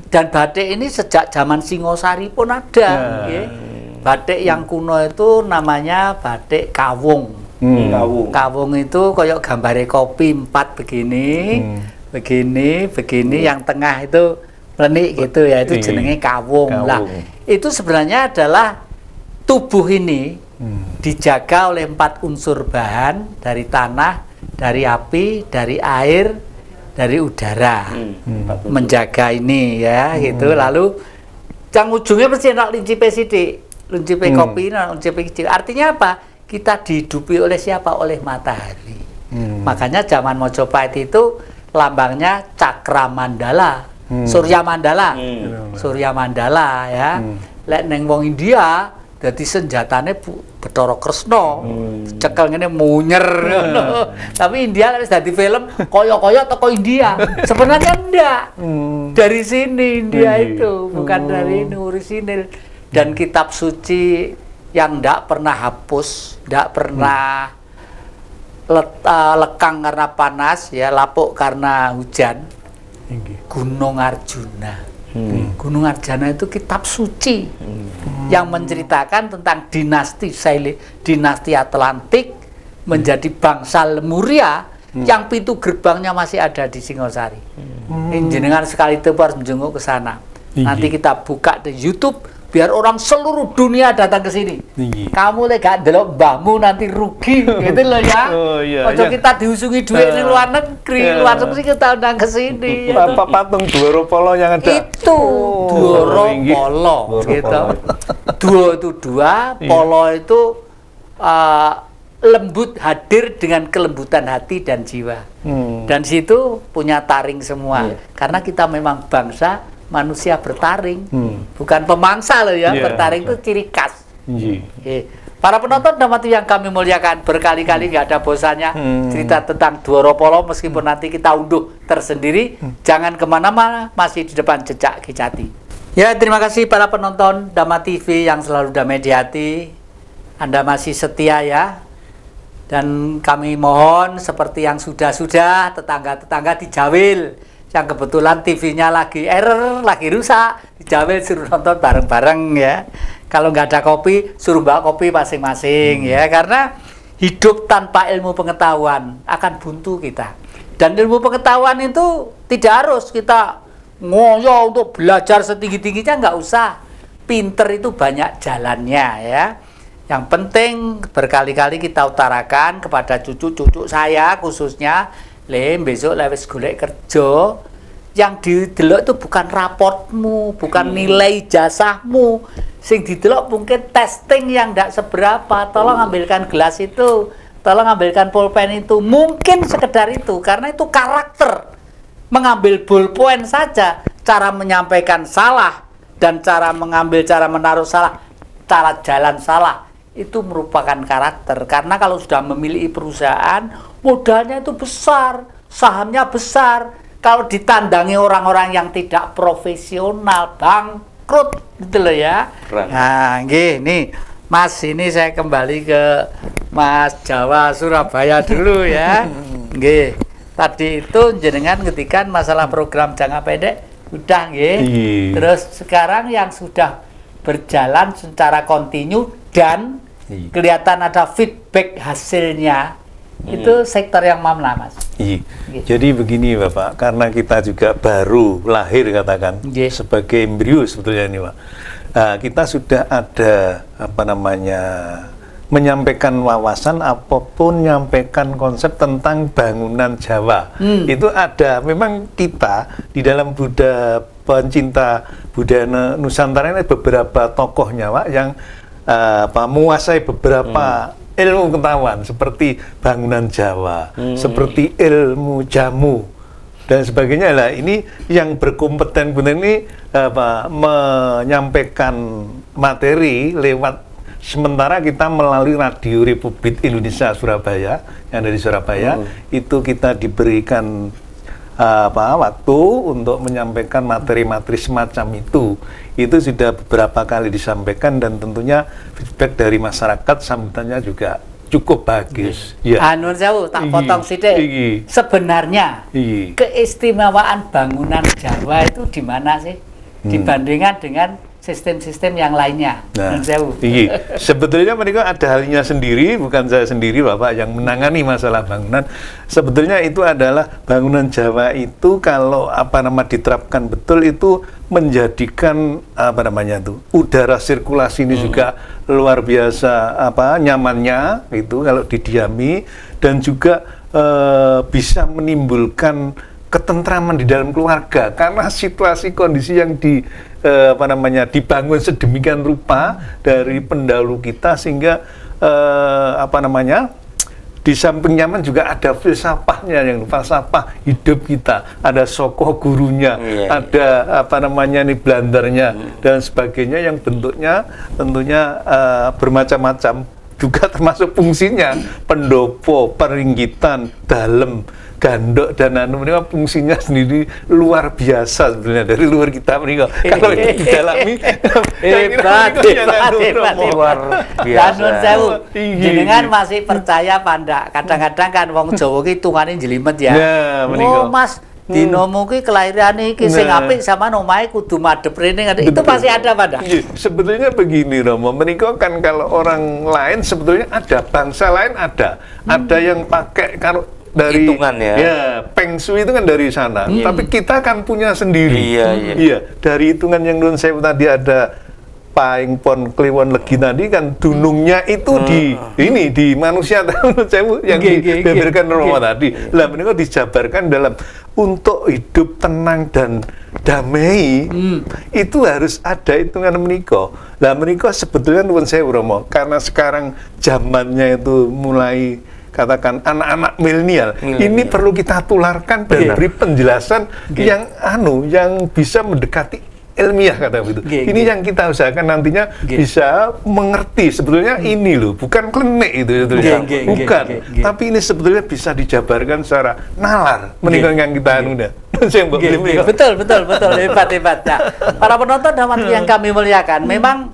dan batik ini sejak zaman Singosari pun ada. Batik yang kuno itu namanya batik kawung. Kawung itu koyok gambare kopi 4 begini, begini, yang tengah itu melenik gitu ya, itu jenenge kawung. Lah, itu sebenarnya adalah tubuh ini dijaga oleh 4 unsur bahan, dari tanah, dari api, dari air, dari udara. Menjaga ini ya, gitu. Lalu yang ujungnya mesti enak lincipe sidik. Luncipe kopi, luncipe kecil. Artinya apa? Kita dihidupi oleh siapa? Oleh matahari. Makanya zaman Mojopahit itu lambangnya cakra mandala, Surya mandala, Surya mandala ya. Lek neng wong India, jadi senjatanya Bathara Kresna, cekel ngene munyer. Tapi India wis dadi film koyo-koyo toko India. Sebenarnya enggak. Dari sini India itu, bukan dari ini orisinil. Dan kitab suci yang tidak pernah hapus, tidak pernah lekang karena panas, ya lapuk karena hujan. Gunung Arjuna. Gunung Arjuna itu kitab suci yang menceritakan tentang dinasti Atlantik menjadi bangsa Lemuria yang pintu gerbangnya masih ada di Singosari. Jenengan sekali itu harus menjenguk ke sana. Nanti kita buka di YouTube. Biar orang seluruh dunia datang ke sini. Kamu gak delok mbahmu nanti rugi, gitu loh ya. Ojo kita diusungi duit di luar negeri, luar negeri kita undang ke sini. Apa patung Dwara Polo yang ada? Itu Dwara Polo, gitu. Dua itu 2, Polo itu lembut, hadir dengan kelembutan hati dan jiwa. Dan situ punya taring semua. Karena kita memang bangsa manusia bertaring, bukan pemangsa loh ya. Bertaring itu ciri khas. Para penonton Damati yang kami muliakan, berkali-kali nggak ada bosannya cerita tentang Dwara Polo, meskipun nanti kita unduh tersendiri. Jangan kemana-mana, masih di depan Jejak Kejati. Ya, terima kasih para penonton Dama TV yang selalu damai di hati. Anda masih setia ya. Dan kami mohon seperti yang sudah-sudah, tetangga-tetangga dijawil. Yang kebetulan TV-nya lagi error, lagi rusak, dijawil suruh nonton bareng-bareng ya. Kalau nggak ada kopi, suruh bawa kopi masing-masing ya. Karena hidup tanpa ilmu pengetahuan akan buntu kita. Dan ilmu pengetahuan itu tidak harus kita ngoyo untuk belajar setinggi-tingginya, nggak usah. Pinter itu banyak jalannya ya. Yang penting berkali-kali kita utarakan kepada cucu-cucu saya khususnya, besok lewes golek kerja, yang didelok itu bukan raportmu, bukan nilai jasahmu, sing didelok mungkin testing yang tidak seberapa. Tolong ambilkan gelas itu, tolong ambilkan pulpen itu, mungkin sekedar itu, karena itu karakter. Mengambil ballpoint saja, cara menyampaikan salah dan cara mengambil, cara menaruh salah, cara jalan salah, itu merupakan karakter. Karena kalau sudah memiliki perusahaan, modalnya itu besar, sahamnya besar. Kalau ditandangi orang-orang yang tidak profesional, bangkrut gitu loh ya. Nah, nih Mas, ini saya kembali ke Mas Jawa Surabaya dulu ya. Nggih. Tadi itu jenengan ngetikan masalah program jangka pendek udah nggih. Terus sekarang yang sudah berjalan secara kontinu dan kelihatan ada feedback hasilnya. Itu sektor yang mana, Mas? Gitu. Jadi begini Bapak, karena kita juga baru lahir katakan sebagai embrio sebetulnya ini Pak. Kita sudah ada menyampaikan wawasan apapun, menyampaikan konsep tentang bangunan Jawa. Itu ada, memang kita di dalam pencinta budaya Nusantara ini beberapa tokohnya Pak yang menguasai beberapa ilmu pengetahuan seperti bangunan Jawa, seperti ilmu jamu dan sebagainya. Lah ini yang berkompeten benar ini menyampaikan materi lewat, sementara kita melalui Radio Republik Indonesia Surabaya yang dari Surabaya itu kita diberikan waktu untuk menyampaikan materi-materi semacam itu sudah beberapa kali disampaikan dan tentunya feedback dari masyarakat sambutannya juga cukup bagus. Ya. Anu jauh tak potong sidik. Sebenarnya keistimewaan bangunan Jawa itu di mana sih dibandingkan dengan sistem-sistem yang lainnya? Nah, sebetulnya mereka ada halnya sendiri, bukan saya sendiri Bapak yang menangani masalah bangunan. Sebetulnya itu adalah bangunan Jawa itu kalau diterapkan betul itu menjadikan udara sirkulasi ini juga luar biasa nyamannya itu kalau didiami, dan juga bisa menimbulkan ketentraman di dalam keluarga karena situasi kondisi yang dibangun sedemikian rupa dari pendahulu kita, sehingga di samping nyaman juga ada filsafahnya, yang falsafah hidup kita, ada sokoh gurunya, ada blandernya dan sebagainya yang bentuknya tentunya bermacam-macam, juga termasuk fungsinya pendopo, peringgitan, dalem, gandok dan mereka fungsinya sendiri luar biasa sebenarnya dari luar kita mereka. Kalau didalami hebat luar biasa. Jenengan masih percaya pandak? Kadang-kadang kan wong Jawa ki tungane jelimet ya. Oh Mas, dinomu ki kelahiran iki sing apik sama omahe kudu madhep rene. Itu pasti ada pada. Sebetulnya begini Romo, menika kan kalau orang lain sebetulnya ada, bangsa lain ada yang pakai kalau dari hitungan Feng Shui itu kan dari sana. Tapi kita kan punya sendiri. Dari hitungan yang Nun Sewu tadi ada Paing Pon Kliwon Legi tadi kan dunungnya itu di manusia Nun Sewu yang dibeberkan Romo tadi. Lah menika dijabarkan dalam untuk hidup tenang dan damai itu harus ada hitungan menika. Lah menika sebetulnya Nun Sewu Romo, karena sekarang zamannya itu mulai katakan anak-anak milenial, ini perlu kita tularkan dan beri penjelasan yang bisa mendekati ilmiah kata begitu. Ini yang kita usahakan nantinya bisa mengerti sebetulnya ini loh, bukan klenik itu bukan. Tapi ini sebetulnya bisa dijabarkan secara nalar menikah yang kita betul hebat. Nah, para penonton dan yang kami muliakan, memang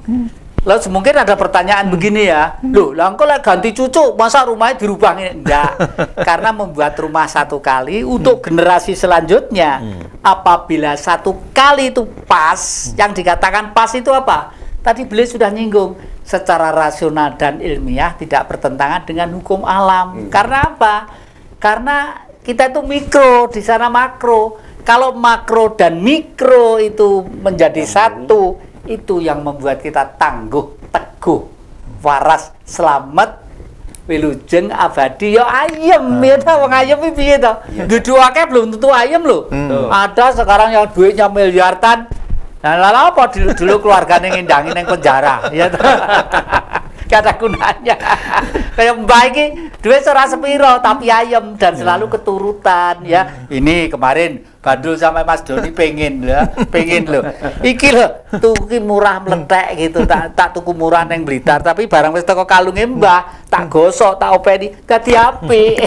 lalu mungkin ada pertanyaan begini ya, loh, langkau ganti cucu, masa rumahnya dirubah? Enggak, karena membuat rumah satu kali untuk generasi selanjutnya. Apabila satu kali itu pas, yang dikatakan pas itu apa? Tadi beliau sudah nyinggung, secara rasional dan ilmiah tidak bertentangan dengan hukum alam. Karena apa? Karena kita itu mikro, di sana makro. Kalau makro dan mikro itu menjadi satu, itu yang membuat kita tangguh, teguh, waras, selamat, wilujeng, abadi. Ya ayem, ya wong ayem iki piye to? Dudu akeh belum tentu ayem lho. Ada sekarang yang duitnya miliaran. Nah, lalu apa dulu keluarganya ngindangi neng penjara, ya gak ada gunanya. Kayak Mbak ini duit serah sepiro tapi ayem dan selalu keturutan ya. Ini kemarin Bandul sama Mas Doni pengen loh. Iki loh tuku murah meletek gitu, tak tuku murah neng Blitar, tapi barang wis teko kalunge Mbah, tak gosok, tak openi, dadi apik.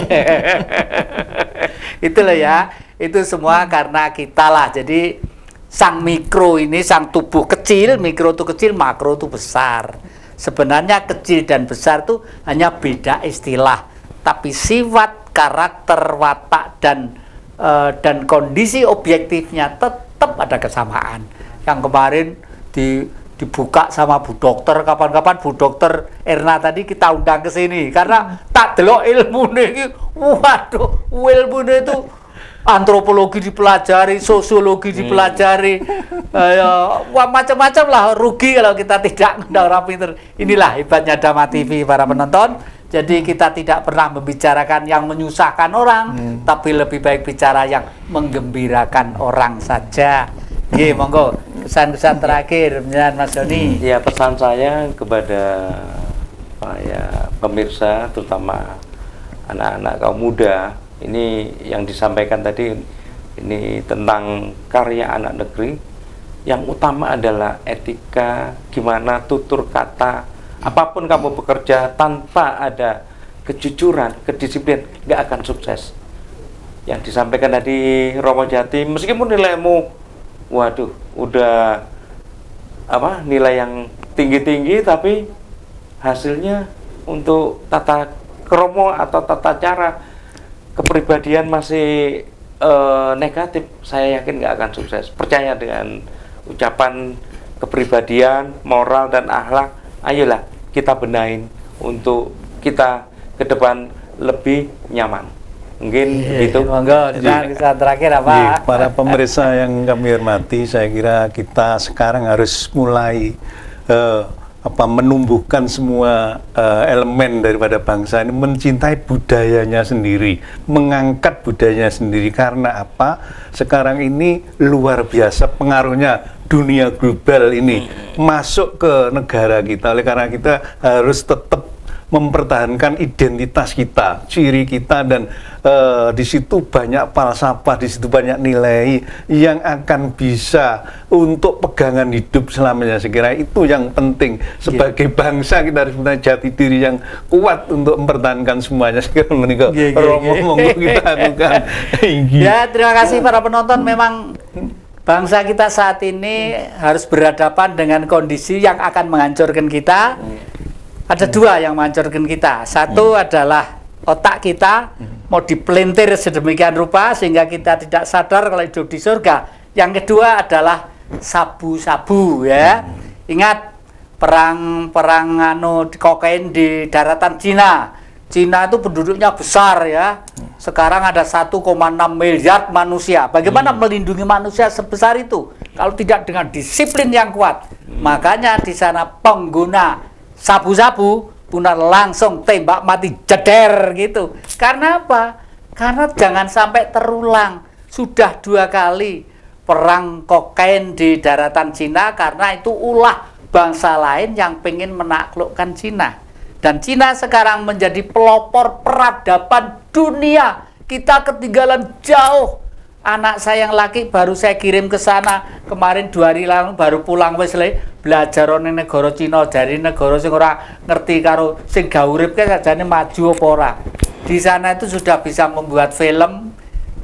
Itu loh ya. Itu semua karena kita lah. Jadi sang mikro ini, sang tubuh kecil, mikro itu kecil, makro itu besar. Sebenarnya kecil dan besar itu hanya beda istilah, tapi sifat, karakter, watak dan kondisi objektifnya tetap ada kesamaan. Yang kemarin dibuka sama Bu Dokter, kapan-kapan Bu Dokter Erna tadi kita undang ke sini karena tak delok ilmune iki. Waduh, ilmune itu antropologi dipelajari, sosiologi dipelajari, macam-macam lah. Rugi kalau kita tidak ngundang orang pinter. Inilah hebatnya Dhamma TV, para penonton. Jadi kita tidak pernah membicarakan yang menyusahkan orang, tapi lebih baik bicara yang menggembirakan orang saja. Monggo, kesan-kesan terakhir, Mas Doni. Ya, pesan saya kepada supaya pemirsa, terutama anak-anak kaum muda, ini yang disampaikan tadi ini tentang karya anak negeri. Yang utama adalah etika, gimana tutur kata, apapun kamu bekerja tanpa ada kejujuran, kedisiplinan, nggak akan sukses. Yang disampaikan tadi Romo Jati, meskipun nilaimu, waduh, udah nilai yang tinggi-tinggi, tapi hasilnya untuk tata kromo atau tata cara kepribadian masih negatif, saya yakin nggak akan sukses. Percaya dengan ucapan kepribadian, moral dan akhlak, ayolah kita benahin untuk kita ke depan lebih nyaman. Mungkin gitu. Monggo, dan terakhir apa? Para pemirsa yang kami hormati, saya kira kita sekarang harus mulai menumbuhkan semua elemen daripada bangsa ini mencintai budayanya sendiri, mengangkat budayanya sendiri. Karena apa? Sekarang ini luar biasa pengaruhnya dunia global ini masuk ke negara kita. Oleh karena kita harus tetap mempertahankan identitas kita, ciri kita, dan di situ banyak falsafah, di situ banyak nilai yang akan bisa untuk pegangan hidup selamanya. Saya kira itu yang penting sebagai bangsa, kita harus punya jati diri yang kuat untuk mempertahankan semuanya. Saya kira menikah Romo kita bukan. Ya, terima kasih para penonton. Memang bangsa kita saat ini harus berhadapan dengan kondisi yang akan menghancurkan kita. Ada dua yang menghancurkan kita. Satu adalah otak kita mau dipelintir sedemikian rupa sehingga kita tidak sadar kalau hidup di surga. Yang kedua adalah sabu-sabu, ya. Ingat perang kokain di daratan Cina. Cina itu penduduknya besar, ya. Sekarang ada 1,6 miliar manusia. Bagaimana melindungi manusia sebesar itu kalau tidak dengan disiplin yang kuat? Makanya di sana pengguna sabu-sabu punar langsung tembak mati jeder gitu. Karena apa? Karena jangan sampai terulang. Sudah 2 kali perang kokain di daratan Cina karena itu ulah bangsa lain yang pengen menaklukkan Cina. Dan Cina sekarang menjadi pelopor peradaban dunia. Kita ketinggalan jauh. Anak saya yang laki baru saya kirim ke sana kemarin 2 hari lalu, baru pulang wis belajar ning negara Cina, dari negara sing ora ngerti karo sing gawe urip sajane maju apa ora. Di sana itu sudah bisa membuat film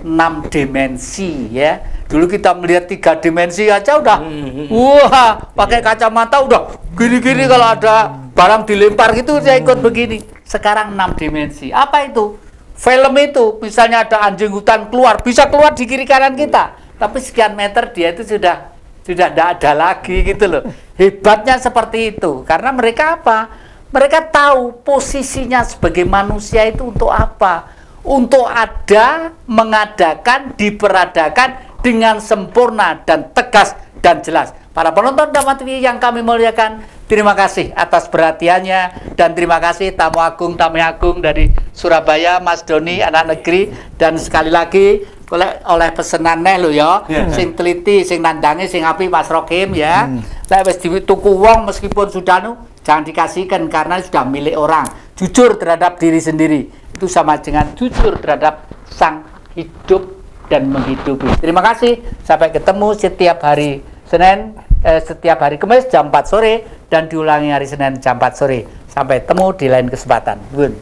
6 dimensi, ya. Dulu kita melihat 3 dimensi aja udah wah, pakai kacamata udah gini-gini, kalau ada barang dilempar gitu saya ikut begini. Sekarang 6 dimensi. Apa itu? Film itu, misalnya ada anjing hutan keluar, bisa keluar di kiri kanan kita, tapi sekian meter dia itu sudah tidak ada lagi gitu loh. Hebatnya seperti itu, karena mereka apa? Mereka tahu posisinya sebagai manusia itu untuk apa? Untuk ada, mengadakan, diperadakan dengan sempurna dan tegas dan jelas. Para penonton Dhamma TV yang kami muliakan, terima kasih atas perhatiannya, dan terima kasih tamu agung dari Surabaya, Mas Doni, anak negeri, dan sekali lagi oleh pesenannya lo ya, sing teliti, sing nandangi, sing api Mas Rokim, ya. Lek wis dituku wong meskipun sudah jangan dikasihkan karena sudah milik orang. Jujur terhadap diri sendiri itu sama dengan jujur terhadap sang hidup dan menghidupi. Terima kasih, sampai ketemu setiap hari Senin, setiap hari Kamis jam 4 sore dan diulangi hari Senin jam 4 sore. Sampai ketemu di lain kesempatan. Bun.